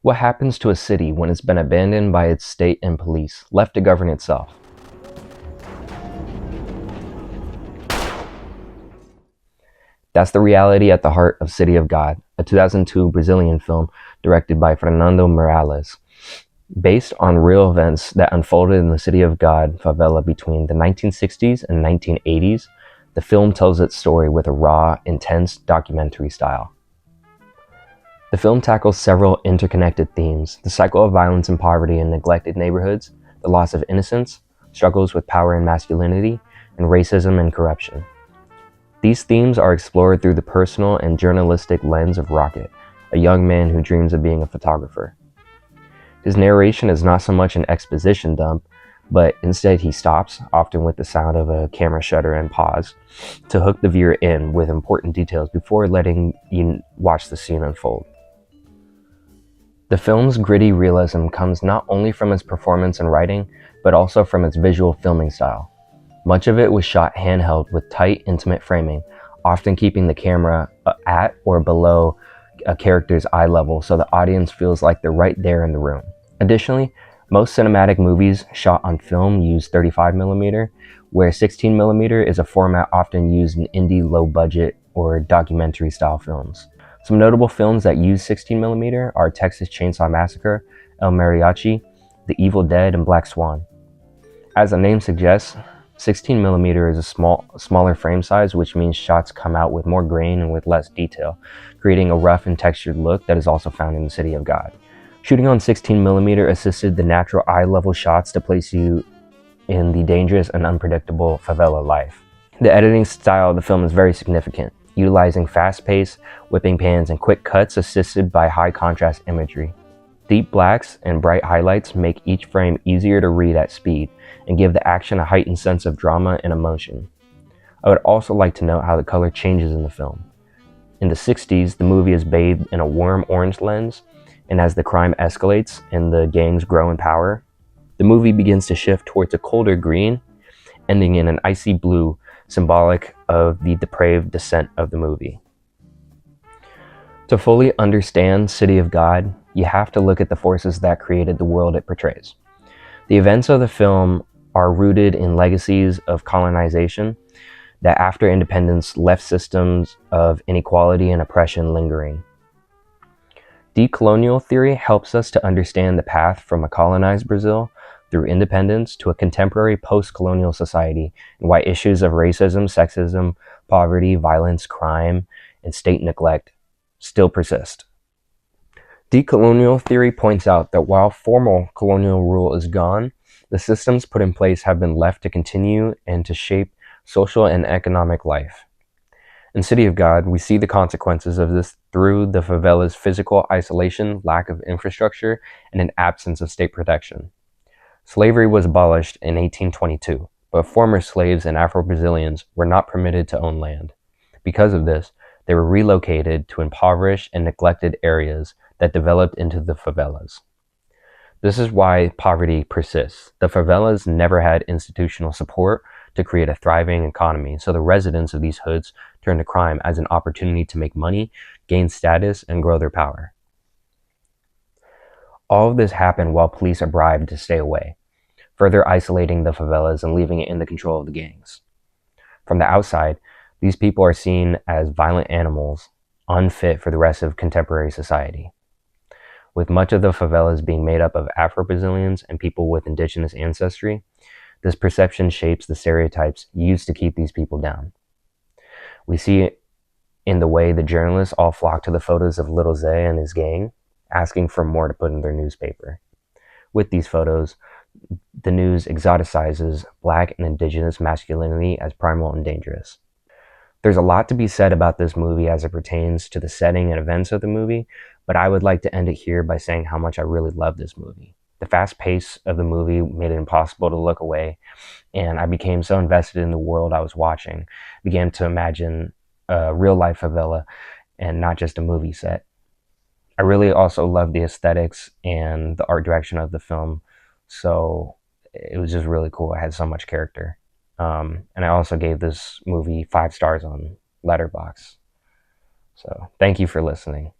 What happens to a city when it's been abandoned by its state and police, left to govern itself? That's the reality at the heart of City of God, a 2002 Brazilian film directed by Fernando Morales. Based on real events that unfolded in the City of God favela between the 1960s and 1980s, the film tells its story with a raw, intense documentary style. The film tackles several interconnected themes: the cycle of violence and poverty in neglected neighborhoods, the loss of innocence, struggles with power and masculinity, and racism and corruption. These themes are explored through the personal and journalistic lens of Rocket, a young man who dreams of being a photographer. His narration is not so much an exposition dump, but instead he stops, often with the sound of a camera shutter and pause, to hook the viewer in with important details before letting you watch the scene unfold. The film's gritty realism comes not only from its performance and writing, but also from its visual filming style. Much of it was shot handheld with tight, intimate framing, often keeping the camera at or below a character's eye level so the audience feels like they're right there in the room. Additionally, most cinematic movies shot on film use 35mm, where 16mm is a format often used in indie, low-budget, or documentary-style films. Some notable films that use 16mm are Texas Chainsaw Massacre, El Mariachi, The Evil Dead, and Black Swan. As the name suggests, 16mm is a smaller frame size, which means shots come out with more grain and with less detail, creating a rough and textured look that is also found in the City of God. Shooting on 16mm assisted the natural eye-level shots to place you in the dangerous and unpredictable favela life. The editing style of the film is very significant, utilizing fast-paced, whipping pans and quick cuts assisted by high-contrast imagery. Deep blacks and bright highlights make each frame easier to read at speed and give the action a heightened sense of drama and emotion. I would also like to note how the color changes in the film. In the 60s, the movie is bathed in a warm orange lens, and as the crime escalates and the gangs grow in power, the movie begins to shift towards a colder green, ending in an icy blue, symbolic of the depraved descent of the movie. To fully understand City of God, you have to look at the forces that created the world it portrays. The events of the film are rooted in legacies of colonization that after independence left systems of inequality and oppression lingering. Decolonial theory helps us to understand the path from a colonized Brazil through independence to a contemporary post-colonial society, and why issues of racism, sexism, poverty, violence, crime, and state neglect still persist. Decolonial theory points out that while formal colonial rule is gone, the systems put in place have been left to continue and to shape social and economic life. In City of God, we see the consequences of this through the favela's physical isolation, lack of infrastructure, and an absence of state protection. Slavery was abolished in 1822, but former slaves and Afro-Brazilians were not permitted to own land. Because of this, they were relocated to impoverished and neglected areas that developed into the favelas. This is why poverty persists. The favelas never had institutional support to create a thriving economy, so the residents of these hoods turned to crime as an opportunity to make money, gain status, and grow their power. All of this happened while police are bribed to stay away, further isolating the favelas and leaving it in the control of the gangs. From the outside, these people are seen as violent animals, unfit for the rest of contemporary society. With much of the favelas being made up of Afro-Brazilians and people with indigenous ancestry, this perception shapes the stereotypes used to keep these people down. We see it in the way the journalists all flock to the photos of Little Zay and his gang, asking for more to put in their newspaper. With these photos, the news exoticizes Black and indigenous masculinity as primal and dangerous. There's a lot to be said about this movie as it pertains to the setting and events of the movie, but I would like to end it here by saying how much I really love this movie. The fast pace of the movie made it impossible to look away, and I became so invested in the world I was watching, began to imagine a real-life favela and not just a movie set. I really also loved the aesthetics and the art direction of the film, so it was just really cool. It had so much character. And I also gave this movie 5 stars on Letterboxd. So thank you for listening.